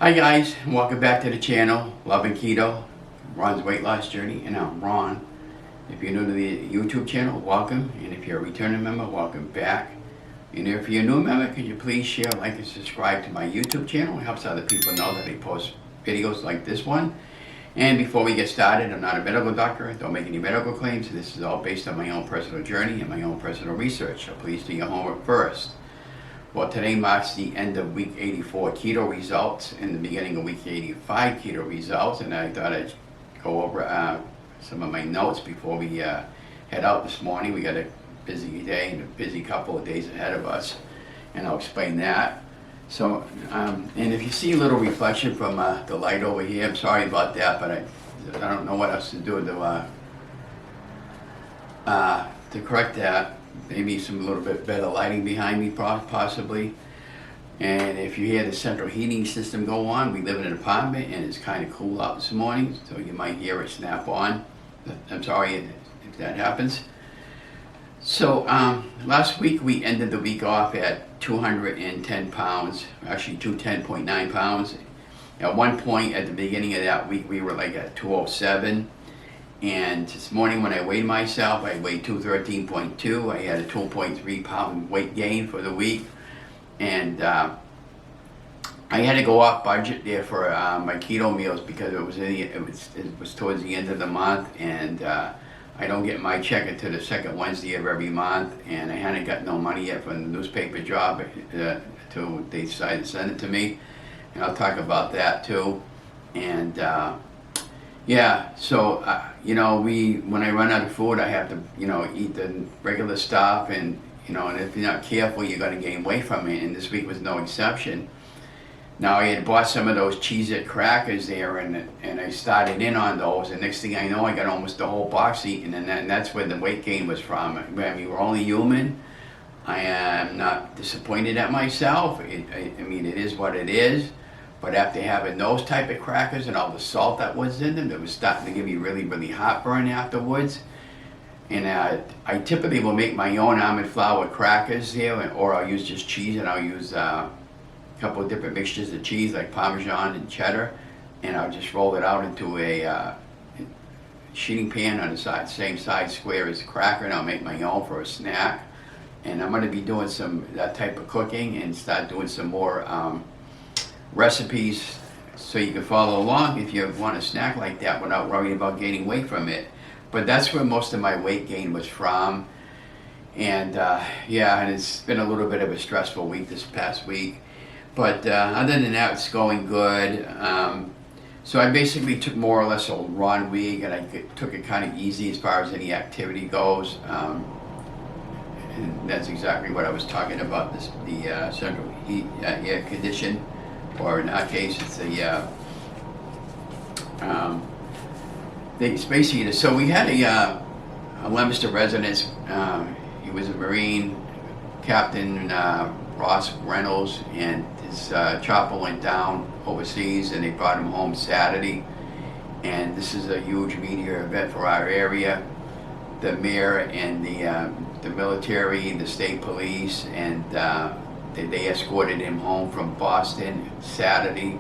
Hi guys, and welcome back to the channel, Loving Keto, Ron's Weight Loss Journey, and I'm Ron. If you're new to the YouTube channel, welcome, and if you're a returning member, welcome back. And if you're a new member, could you please share, like, and subscribe to my YouTube channel? It helps other people know that I post videos like this one. And before we get started, I'm not a medical doctor, don't make any medical claims. This is all based on my own personal journey and my own personal research, so please do your homework first. Well, today marks the end of week 84 keto results and the beginning of week 85 keto results, and I thought I'd go over some of my notes before we head out this morning. We got a busy day and a busy couple of days ahead of us, and I'll explain that. So, and if you see a little reflection from the light over here, I'm sorry about that, but I don't know what else to do to correct that. Maybe some little bit better lighting behind me, possibly. And if you hear the central heating system go on, we live in an apartment and it's kind of cool out this morning, so you might hear it snap on. I'm sorry if that happens. So last week we ended the week off at 210 pounds, actually 210.9 pounds. At one point at the beginning of that week we were like at 207. And this morning when I weighed myself, I weighed 213.2. I had a 2.3 pound weight gain for the week. And I had to go off budget there for my keto meals because it was towards the end of the month, and I don't get my check until the second Wednesday of every month, and I hadn't got no money yet from the newspaper job until they decided to send it to me. And I'll talk about that too. And yeah, so when I run out of food, I have to eat the regular stuff, and and if you're not careful, you're going to gain weight from it. And this week was no exception. Now I had bought some of those Cheez-It crackers there, and I started in on those. And next thing I know, I got almost the whole box eaten, and that's where the weight gain was from. I mean, we're only human. I am not disappointed at myself. I mean, it is what it is. But after having those type of crackers and all the salt that was in them, it was starting to give me really, really heartburn afterwards. And I typically will make my own almond flour crackers here, or I'll use just cheese, and I'll use a couple of different mixtures of cheese like Parmesan and cheddar, and I'll just roll it out into a sheeting pan on the same size square as the cracker, and I'll make my own for a snack. And I'm going to be doing that type of cooking and start doing some more recipes so you can follow along if you want a snack like that without worrying about gaining weight from it. But that's where most of my weight gain was from. And yeah, and it's been a little bit of a stressful week this past week. But other than that, it's going good. So I basically took more or less a raw week, and I took it kind of easy as far as any activity goes. And that's exactly what I was talking about, the central heat air condition. Or in our case, it's the space heater. So we had a Leominster resident. He was a Marine Captain Ross Reynolds, and his chopper went down overseas, and they brought him home Saturday. And this is a huge media event for our area. The mayor and the military, the state police, and they escorted him home from Boston Saturday.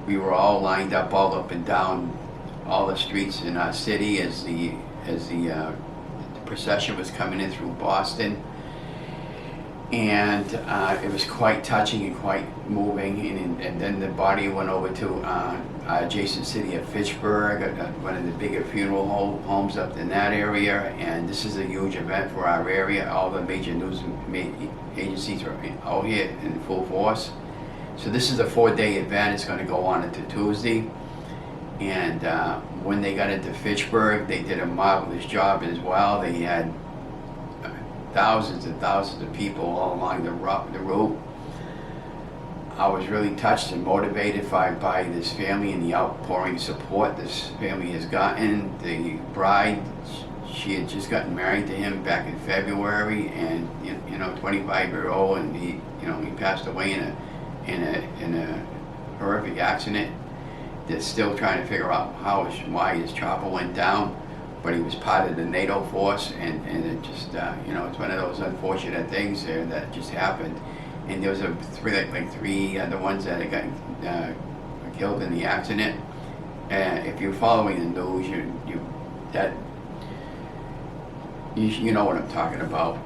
We were all lined up all up and down all the streets in our city as the procession was coming in through Boston. And it was quite touching and quite moving. And then the body went over to adjacent city of Fitchburg, one of the bigger funeral homes up in that area. And this is a huge event for our area. All the major news agencies are out here in full force. So this is a 4-day event. It's going to go on into Tuesday. And when they got into Fitchburg, they did a marvelous job as well. They had thousands and thousands of people all along the route. I was really touched and motivated by this family and the outpouring support this family has gotten. The bride, she had just gotten married to him back in February, and 25-year-old, and he passed away in a horrific accident. They're still trying to figure out why his chopper went down. But he was part of the NATO force, and it just, it's one of those unfortunate things there that just happened. And there was three other ones that had gotten killed in the accident. And if you're following the news, you know what I'm talking about.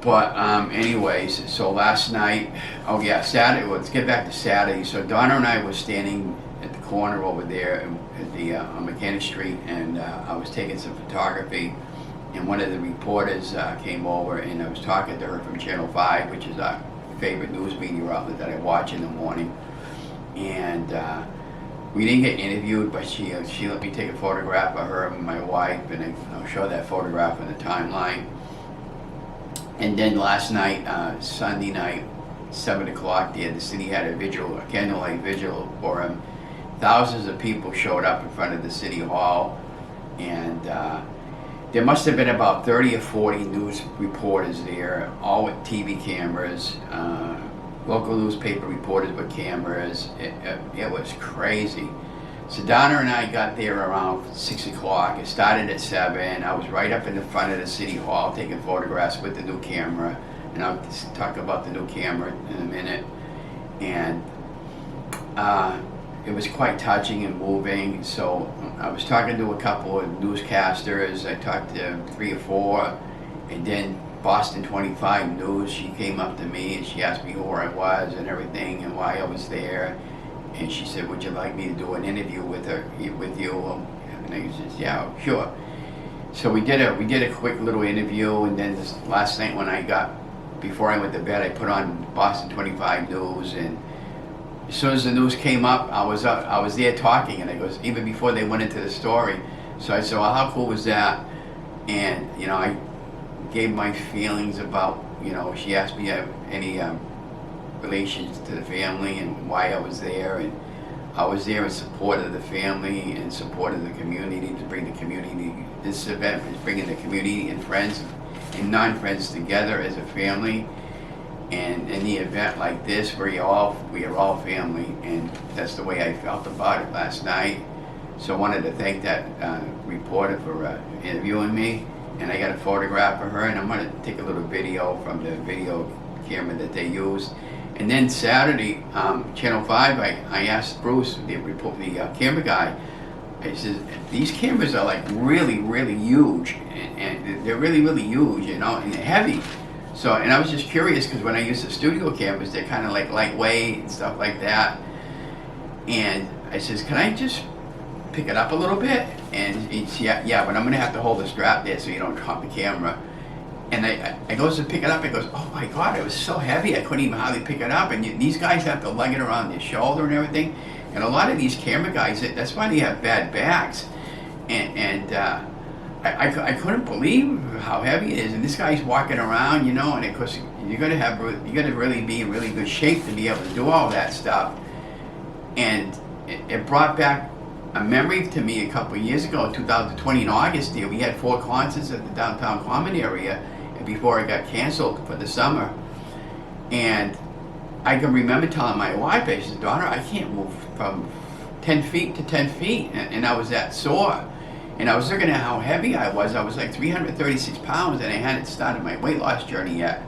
But anyways, so last night, oh yeah, Saturday. Let's get back to Saturday. So Donna and I were standing at the corner over there at the on Mechanic Street, and I was taking some photography. And one of the reporters came over, and I was talking to her from Channel 5, which is our favorite news media outlet that I watch in the morning. And we didn't get interviewed, but she let me take a photograph of her and my wife, and I'll show that photograph on the timeline. And then last night, Sunday night, 7 o'clock, the city had a vigil, a candlelight vigil for him. Thousands of people showed up in front of the city hall, and there must have been about 30 or 40 news reporters there, all with TV cameras, local newspaper reporters with cameras. It was crazy. So Donna and I got there around 6 o'clock. It started at 7. I was right up in the front of the city hall taking photographs with the new camera, and I'll just talk about the new camera in a minute. And it was quite touching and moving. So I was talking to a couple of newscasters. I talked to 3 or 4, and then Boston 25 News, she came up to me and she asked me who I was and everything and why I was there. And she said, would you like me to do an interview with you? And I said, yeah, sure. So we did a quick little interview, and then this last night before I went to bed, I put on Boston 25 News, and as soon as the news came up, I was there talking, and I goes, even before they went into the story. So I said, well, how cool was that? And, I gave my feelings about, she asked me any relations to the family and why I was there, and I was there in support of the family and support of the community, to bring the community. This event was bringing the community and friends and non-friends together as a family. And in the event like this, we are all family, and that's the way I felt about it last night. So I wanted to thank that reporter for interviewing me, and I got a photograph of her, and I'm going to take a little video from the video camera that they used. And then Saturday, Channel 5, I asked Bruce, the camera guy, I said, these cameras are like really, really huge, and they're really, really huge, and they're heavy. So, and I was just curious, because when I use the studio cameras, they're kind of like lightweight and stuff like that. And I says, can I just pick it up a little bit? And he's, yeah, but I'm going to have to hold the strap there so you don't drop the camera. And I goes to pick it up, and goes, oh my God, it was so heavy, I couldn't even hardly pick it up. And these guys have to lug it around their shoulder and everything. And a lot of these camera guys, that's why they have bad backs. And I couldn't believe how heavy it is. And this guy's walking around, and of course, you got to really be in really good shape to be able to do all that stuff. And it brought back a memory to me a couple of years ago, 2020 in August there. We had 4 concerts at the downtown common area, and before it got canceled for the summer. And I can remember telling my wife, I said, daughter, I can't move from 10 feet to 10 feet. And I was that sore. And I was looking at how heavy I was. I was like 336 pounds, and I hadn't started my weight loss journey yet.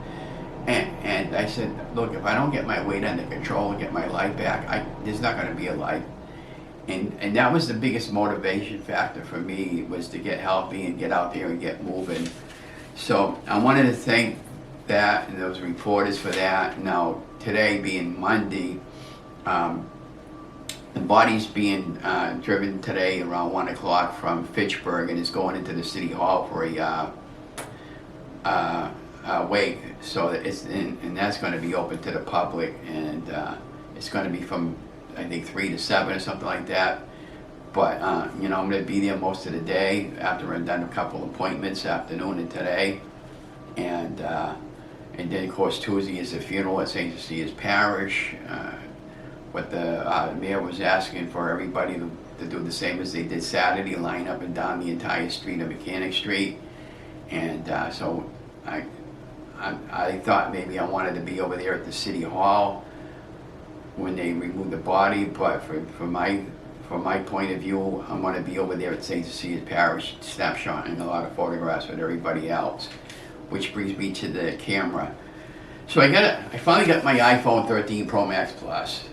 And I said, look, if I don't get my weight under control and get my life back, there's not going to be a life. And that was the biggest motivation factor for me, was to get healthy and get out there and get moving. So I wanted to thank that and those reporters for that. Now, today being Monday, the body's being driven today around 1 o'clock from Fitchburg, and is going into the city hall for a wake. So and that's going to be open to the public, and it's going to be from, I think, 3 to 7 or something like that. But I'm going to be there most of the day after I've done a couple appointments, afternoon and today. And then, of course, Tuesday is the funeral at St. Cecilia's Parish. What the mayor was asking for everybody to do the same as they did Saturday, line up and down the entire street of Mechanic Street. And so I thought maybe I wanted to be over there at the city hall when they remove the body, but from my point of view, I want to be over there at St. Cecilia's Parish, snapshotting a lot of photographs with everybody else, which brings me to the camera. So I finally got my iPhone 13 Pro Max Plus.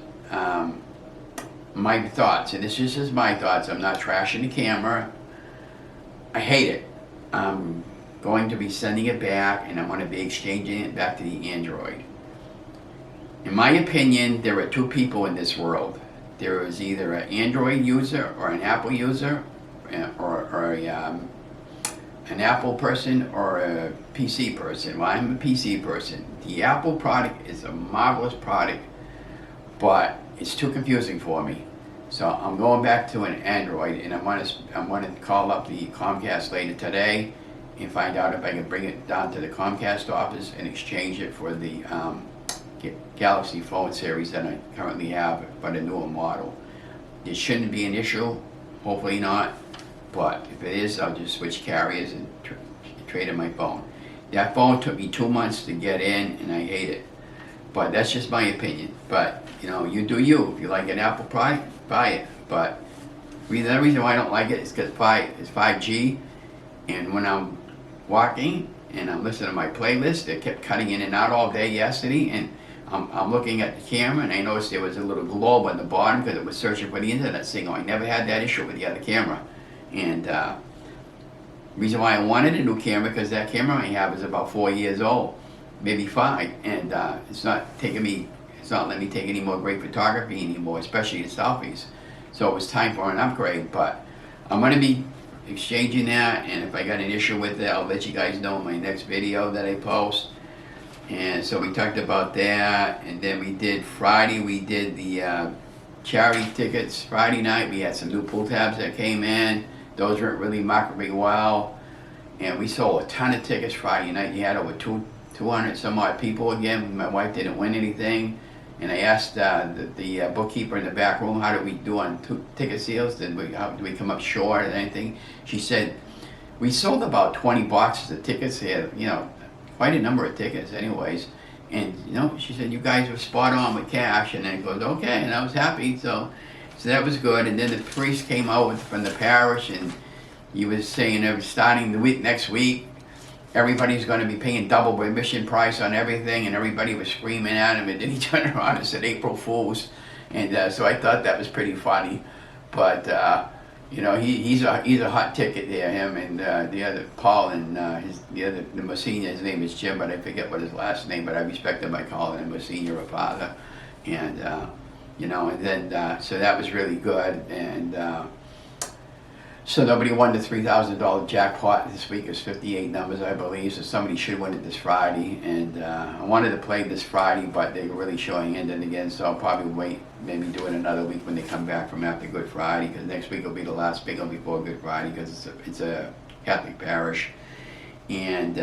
my thoughts, and this is just my thoughts, I'm not trashing the camera. I hate it. I'm going to be sending it back, and I'm going to be exchanging it back to the Android. In my opinion, there are two people in this world. There is either an Android user or an Apple user, or an Apple person or a PC person. Well, I'm a PC person. The Apple product is a marvelous product, but it's too confusing for me. So I'm going back to an Android, and I'm going to call up the Comcast later today and find out if I can bring it down to the Comcast office and exchange it for the Galaxy phone series that I currently have, but a newer model. It shouldn't be an issue, hopefully not, but if it is, I'll just switch carriers and trade in my phone. That phone took me 2 months to get in, and I hate it. But that's just my opinion. But, you know, you do you. If you like an Apple product, buy it. But the reason why I don't like it is because it's 5G, and when I'm walking and I'm listening to my playlist, it kept cutting in and out all day yesterday, and I'm looking at the camera, and I noticed there was a little globe on the bottom because it was searching for the internet signal. I never had that issue with the other camera. And reason why I wanted a new camera, because that camera I have is about 4 years old, maybe 5, and it's not letting me take any more great photography anymore, especially the selfies. So it was time for an upgrade. But I'm going to be exchanging that, and if I got an issue with it, I'll let you guys know in my next video that I post. And so we talked about that, and then Friday we did the charity tickets. Friday night we had some new pull tabs that came in. Those weren't really marketing well, and we sold a ton of tickets Friday night. You had over 200 some odd people again. My wife didn't win anything, and I asked the bookkeeper in the back room, how did we do on ticket sales? Did we come up short or anything? She said, we sold about 20 boxes of tickets here, you know, quite a number of tickets anyways. And, you know, she said, you guys were spot on with cash. And then it goes, okay, and I was happy. So that was good. And then the priest came out from the parish, and he was saying starting next week, everybody's going to be paying double admission price on everything, and everybody was screaming at him, and then he turned around and said April Fools. And so I thought that was pretty funny. But you know, he's a hot ticket there, him and the other Paul, and the Monsignor, his name is Jim, but I forget what his last name, but I respect him by calling him Monsignor or Father. And you know, and then so that was really good. And so nobody won the $3,000 jackpot this week. It's 58 numbers, I believe, so somebody should win it this Friday. And I wanted to play this Friday, but they were really showing ending again, so I'll probably wait, maybe do it another week when they come back from after Good Friday, because next week will be the last big one before Good Friday, because it's a Catholic parish. And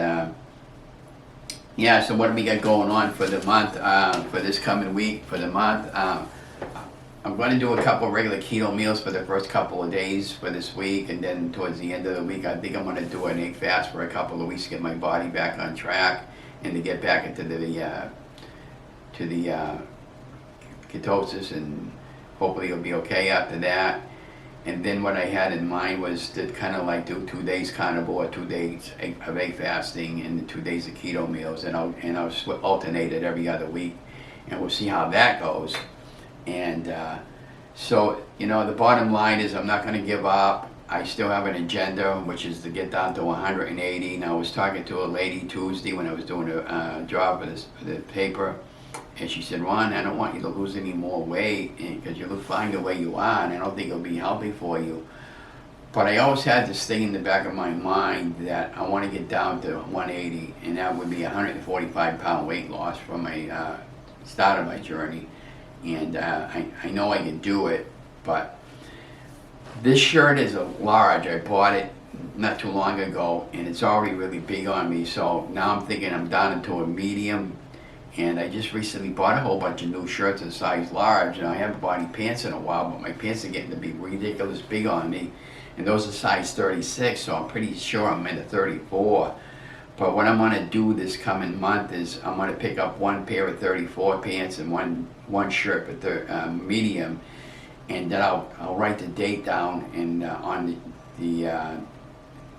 yeah, so what do we got going on for the month, for this coming week, for the month? I'm going to do a couple of regular keto meals for the first couple of days for this week, and then towards the end of the week, I think I'm going to do an egg fast for a couple of weeks to get my body back on track and to get back into the ketosis, and hopefully it'll be okay after that. And then what I had in mind was to kind of like do 2 days carnivore, 2 days of egg fasting, and 2 days of keto meals, and I'll alternate it every other week, and we'll see how that goes. And so, you know, the bottom line is I'm not going to give up. I still have an agenda, which is to get down to 180. Now, I was talking to a lady Tuesday when I was doing a job for the paper, and she said, Ron, I don't want you to lose any more weight because you look fine the way you are, and I don't think it'll be healthy for you. But I always had this thing in the back of my mind that I want to get down to 180, and that would be a 145-pound weight loss from my start of my journey. And I know I can do it, but this shirt is a large. I bought it not too long ago, and it's already really big on me. So now I'm thinking I'm down into a medium, and I just recently bought a whole bunch of new shirts in size large, and I haven't bought any pants in a while, but my pants are getting to be ridiculous big on me, and those are size 36, so I'm pretty sure I'm into 34. But what I'm going to do this coming month is I'm going to pick up one pair of 34 pants and one shirt for medium, and then I'll write the date down and on the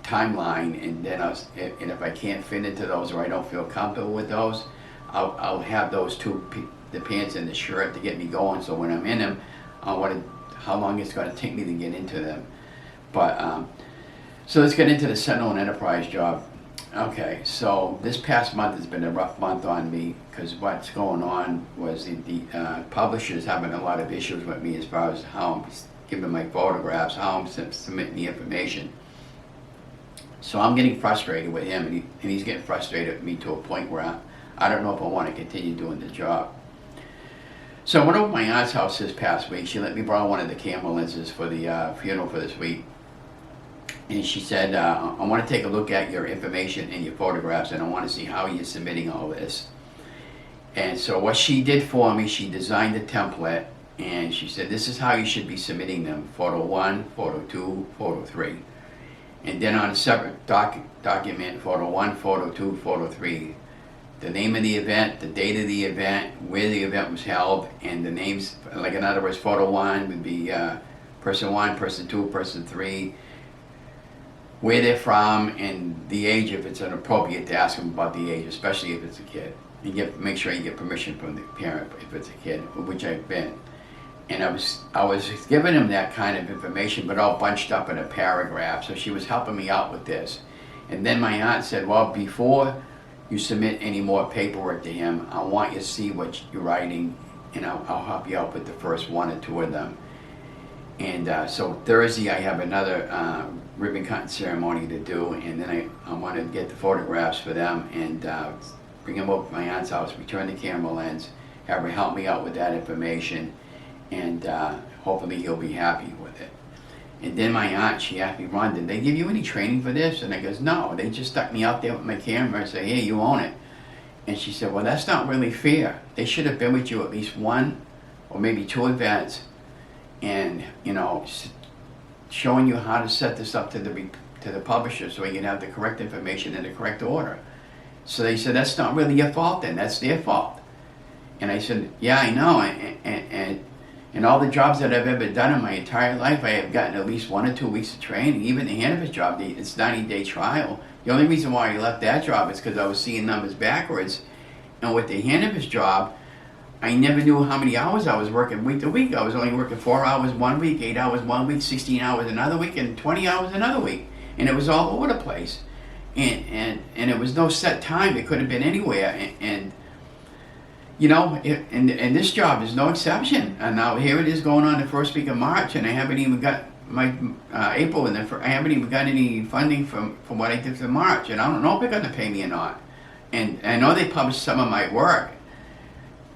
timeline, and then and if I can't fit into those or I don't feel comfortable with those, I'll have those the pants and the shirt to get me going. So when I'm in them, I want to how long it's going to take me to get into them. But so let's get into the Sentinel and Enterprise job. Okay, so this past month has been a rough month on me because what's going on was the publishers having a lot of issues with me as far as how I'm giving my photographs, how I'm submitting the information. So I'm getting frustrated with him, and he's getting frustrated with me to a point where I don't know if I want to continue doing the job. So I went over to my aunt's house this past week. She let me borrow one of the camera lenses for the funeral for this week. And she said, I want to take a look at your information and your photographs, and I want to see how you're submitting all this. And so what she did for me, she designed a template, and she said, this is how you should be submitting them: photo 1, photo 2, photo 3. And then on a separate document, photo 1, photo 2, photo 3, the name of the event, the date of the event, where the event was held, and the names, like in other words, photo 1 would be person 1, person 2, person 3, where they're from, and the age, if it's inappropriate to ask them about the age, especially if it's a kid. Make sure you get permission from the parent if it's a kid, which I've been. And I was giving him that kind of information, but all bunched up in a paragraph. So she was helping me out with this. And then my aunt said, well, before you submit any more paperwork to him, I want you to see what you're writing, and I'll help you out with the first 1 or 2 of them. And so Thursday I have another ribbon cutting ceremony to do, and then I want to get the photographs for them and bring them over to my aunt's house, return the camera lens, have her help me out with that information, and hopefully he'll be happy with it. And then my aunt, she asked me, Ron, did they give you any training for this? And I goes, no, they just stuck me out there with my camera and say, hey, you own it. And she said, well, that's not really fair. They should have been with you at least 1 or maybe 2 events, and showing you how to set this up to the publisher so you can have the correct information in the correct order. So they said, that's not really your fault then, that's their fault. And I said, yeah, I know, and all the jobs that I've ever done in my entire life, I have gotten at least 1 or 2 weeks of training. Even the Hannaford job, it's 90-day trial. The only reason why I left that job is because I was seeing numbers backwards. And with the Hannaford job, I never knew how many hours I was working week to week. I was only working 4 hours one week, 8 hours one week, 16 hours another week, and 20 hours another week. And it was all over the place. And it was no set time. It could have been anywhere. And this job is no exception. And now here it is going on the first week of March, and I haven't even got my April, and I haven't even got any funding from what I did for March. And I don't know if they're going to pay me or not. And I know they published some of my work,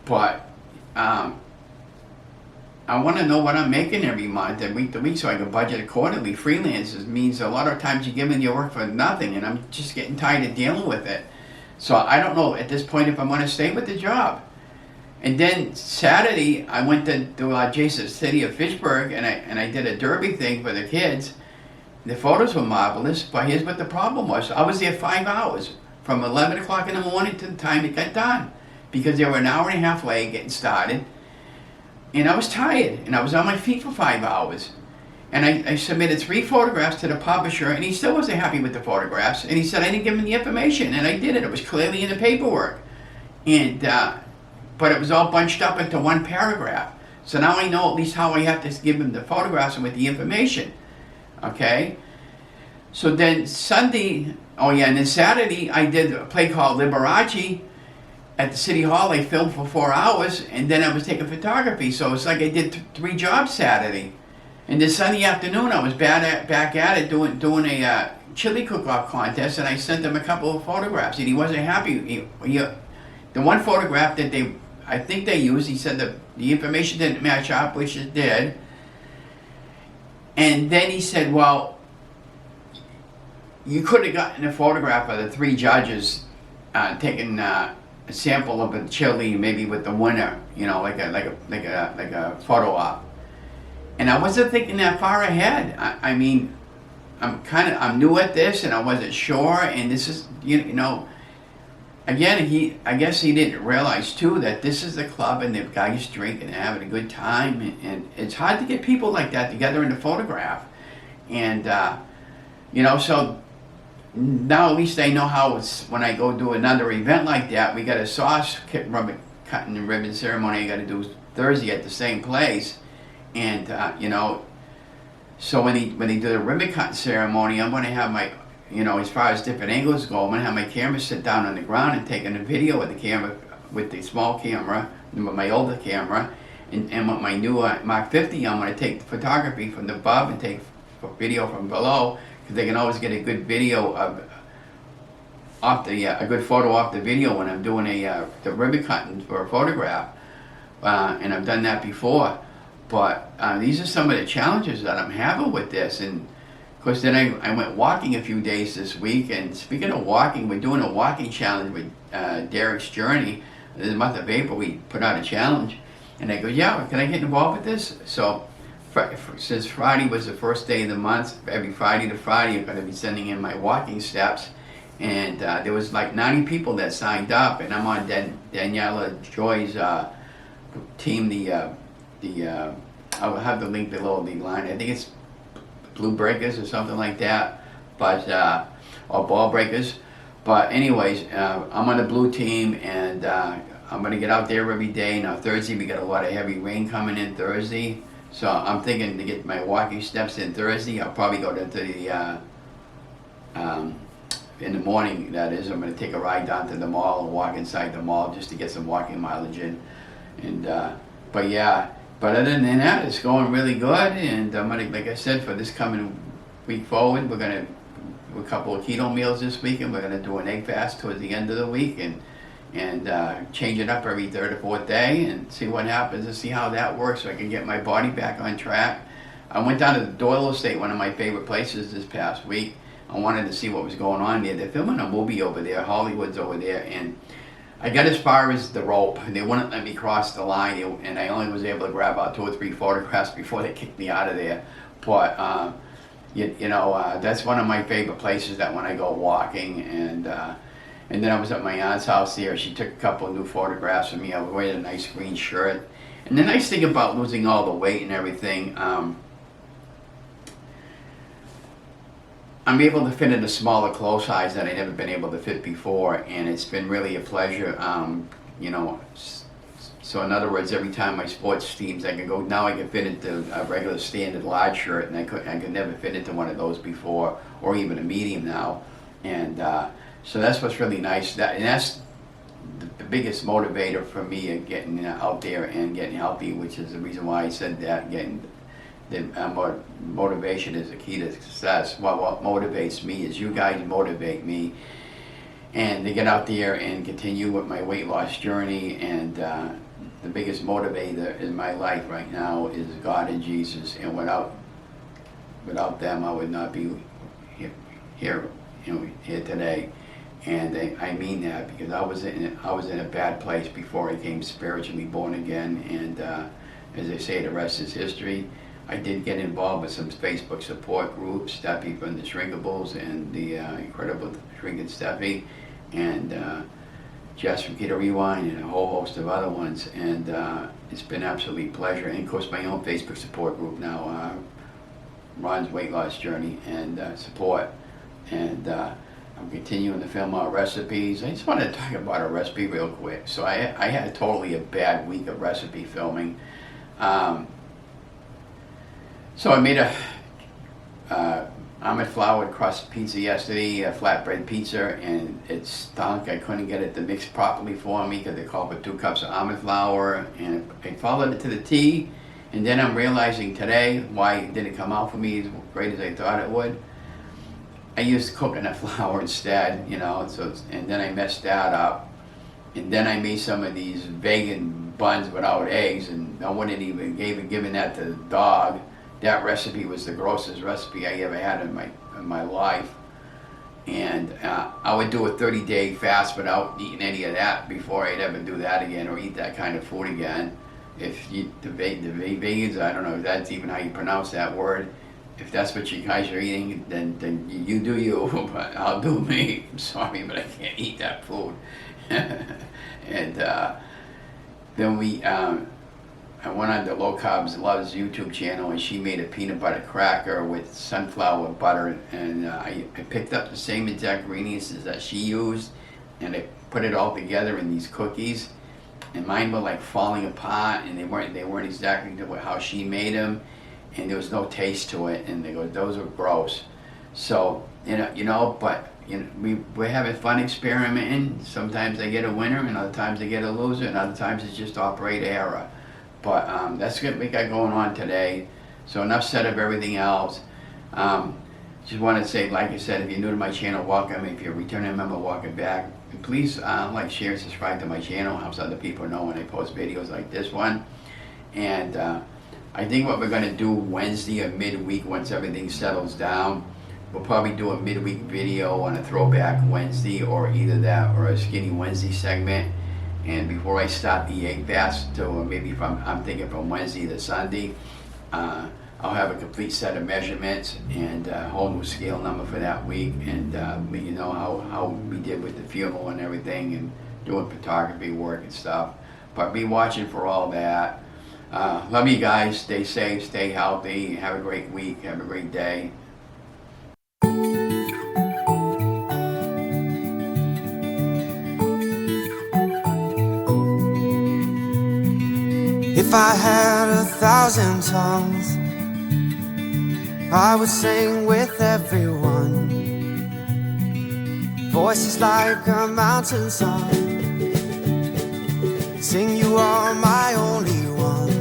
but I want to know what I'm making every month and week to week so I can budget accordingly. Freelance means a lot of times you're giving your work for nothing, and I'm just getting tired of dealing with it. So I don't know at this point if I'm going to stay with the job. And then Saturday I went to Jason's City of Fitchburg, and I did a derby thing for the kids. The photos were marvelous, but here's what the problem was. I was there 5 hours, from 11 o'clock in the morning to the time it got done, because they were an hour and a half late getting started. And I was tired, and I was on my feet for 5 hours. And I submitted 3 photographs to the publisher, and he still wasn't happy with the photographs. And he said I didn't give him the information, and I did it. It was clearly in the paperwork. And but it was all bunched up into 1 paragraph. So now I know at least how I have to give him the photographs and with the information. Okay? So then Sunday, and then Saturday, I did a play called Liberace at the City Hall. I filmed for 4 hours, and then I was taking photography. So it's like I did 3 jobs Saturday. And then Sunday afternoon, I was back at it doing a chili cook-off contest, and I sent him a couple of photographs, and he wasn't happy. The 1 photograph that I think they used, he said the information didn't match up, which it did. And then he said, well, you could have gotten a photograph of the 3 judges taking a sample of a chili, maybe with the winner, like a photo op. And I wasn't thinking that far ahead. I mean, I'm new at this, and I wasn't sure. And this is, again, I guess he didn't realize too that this is the club, and the guys drinking and having a good time. And it's hard to get people like that together in a photograph. And so now at least I know how it's when I go do another event like that. We got a sauce cutting and ribbon ceremony I got to do Thursday at the same place. And so when they do the ribbon cutting ceremony, I'm going to have my, as far as different angles go, I'm going to have my camera sit down on the ground and taking a video with the camera, with the small camera, and with my older camera, and with my new Mark 50, I'm going to take the photography from above and take video from below, because they can always get a good video a good photo off the video when I'm doing the ribbon cutting for a photograph, and I've done that before. But these are some of the challenges that I'm having with this. And of course, then I went walking a few days this week. And speaking of walking, we're doing a walking challenge with Derek's Journey. In the month of April, we put out a challenge. And I go, yeah, can I get involved with this? So since Friday was the first day of the month, every Friday to Friday, I'm going to be sending in my walking steps. And there was like 90 people that signed up. And I'm on Daniela Joy's team, I will have the link below the line. I think it's Blue Breakers or something like that, but or Ball Breakers. But anyways, I'm on the blue team, and I'm gonna get out there every day. Now Thursday we got a lot of heavy rain coming in Thursday, so I'm thinking to get my walking steps in Thursday. I'll probably go to the in the morning. That is, I'm gonna take a ride down to the mall and walk inside the mall just to get some walking mileage in. And but yeah. But other than that, it's going really good, and I'm gonna, like I said, for this coming week forward, we're gonna do a couple of keto meals this week, and we're gonna do an egg fast towards the end of the week, and change it up every third or fourth day, and see what happens, and see how that works, so I can get my body back on track. I went down to the Doyle Estate, one of my favorite places, this past week. I wanted to see what was going on there. They're filming a movie over there. Hollywood's over there, and I got as far as the rope. They wouldn't let me cross the line, and I only was able to grab out 2 or 3 photographs before they kicked me out of there. But that's one of my favorite places that when I go walking. And then I was at my aunt's house there. She took a couple of new photographs of me. I was wearing a nice green shirt. And the nice thing about losing all the weight and everything, I'm able to fit in a smaller clothes size that I never been able to fit before, and it's been really a pleasure. So in other words, every time my sports teams, I can go, now I can fit into a regular standard large shirt, and I could never fit into one of those before, or even a medium now. And so that's what's really nice. And that's the biggest motivator for me of getting out there and getting healthy, which is the reason why I said that, motivation is the key to success. What motivates me is you guys motivate me, and to get out there and continue with my weight loss journey. And the biggest motivator in my life right now is God and Jesus, and without them I would not be here today. And I mean that, because I was in a bad place before I came spiritually born again. And as they say, the rest is history. I did get involved with some Facebook support groups, Steffi from the Shrinkables and the Incredible Shrink and Steffi, and Jess from Keto Rewind, and a whole host of other ones. And it's been absolutely a pleasure. And of course my own Facebook support group now, Ron's Weight Loss Journey and support. And I'm continuing to film our recipes. I just want to talk about a recipe real quick. So I had totally a bad week of recipe filming. So I made a almond flour crust pizza yesterday, a flatbread pizza, and it stunk. I couldn't get it to mix properly for me because it called for 2 cups of almond flour, and I followed it to the T. And then I'm realizing today why it didn't come out for me as great as I thought it would. I used coconut flour instead, and then I messed that up. And then I made some of these vegan buns without eggs, and I wouldn't even given that to the dog. That recipe was the grossest recipe I ever had in my life. And I would do a 30-day fast without eating any of that before I'd ever do that again, or eat that kind of food again. If the vegans, I don't know if that's even how you pronounce that word. If that's what you guys are eating, then you do you, but I'll do me. I'm sorry, but I can't eat that food. And then I went on to Low Carbs Loves YouTube channel, and she made a peanut butter cracker with sunflower butter, and I picked up the same exact ingredients that she used, and I put it all together in these cookies, and mine were like falling apart, and they weren't exactly how she made them, and there was no taste to it, and they go, those are gross. So but we're having fun experimenting. Sometimes they get a winner, and other times they get a loser, and other times it's just operator error. But that's what we got going on today. So enough said of everything else. Just want to say, like I said, if you're new to my channel, welcome. If you're a returning member, welcome back. And please like, share, and subscribe to my channel. It helps other people know when I post videos like this one. And I think what we're going to do Wednesday or midweek, once everything settles down, we'll probably do a midweek video on a throwback Wednesday, or either that or a skinny Wednesday segment. And before I start the egg fast, or maybe I'm thinking from Wednesday to Sunday, I'll have a complete set of measurements and a whole new scale number for that week, and let you know how we did with the funeral and everything, and doing photography work and stuff. But be watching for all that. Love you guys. Stay safe, stay healthy, have a great week, have a great day. If I had 1,000 tongues, I would sing with everyone. Voices like a mountain song, sing you are my only one.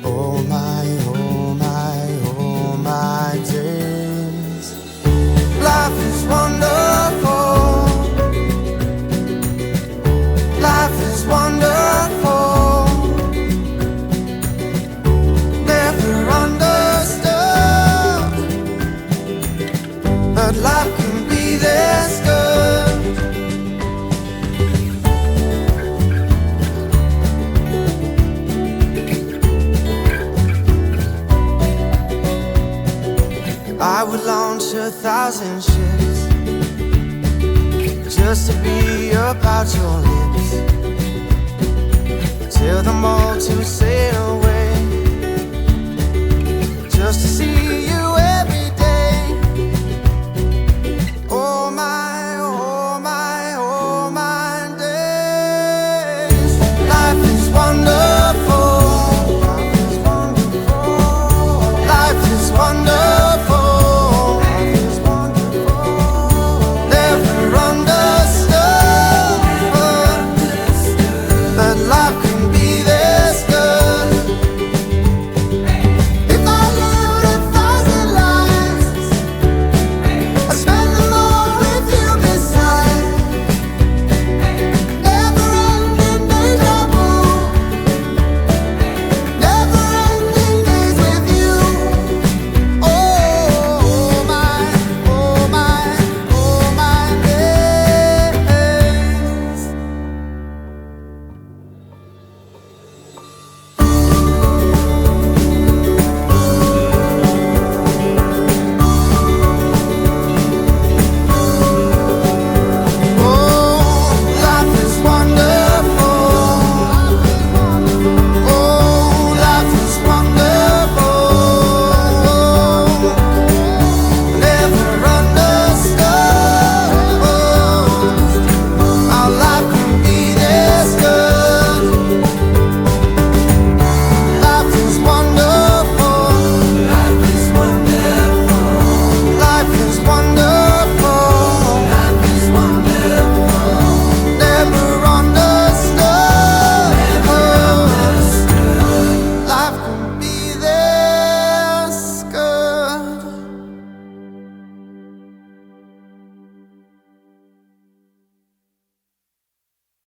Oh my, oh my, oh my days. Life is wonderful. Life is wonderful. Never understood, but life can be this good. I would launch 1,000 ships just to be about your lips. Tell them all to sail away.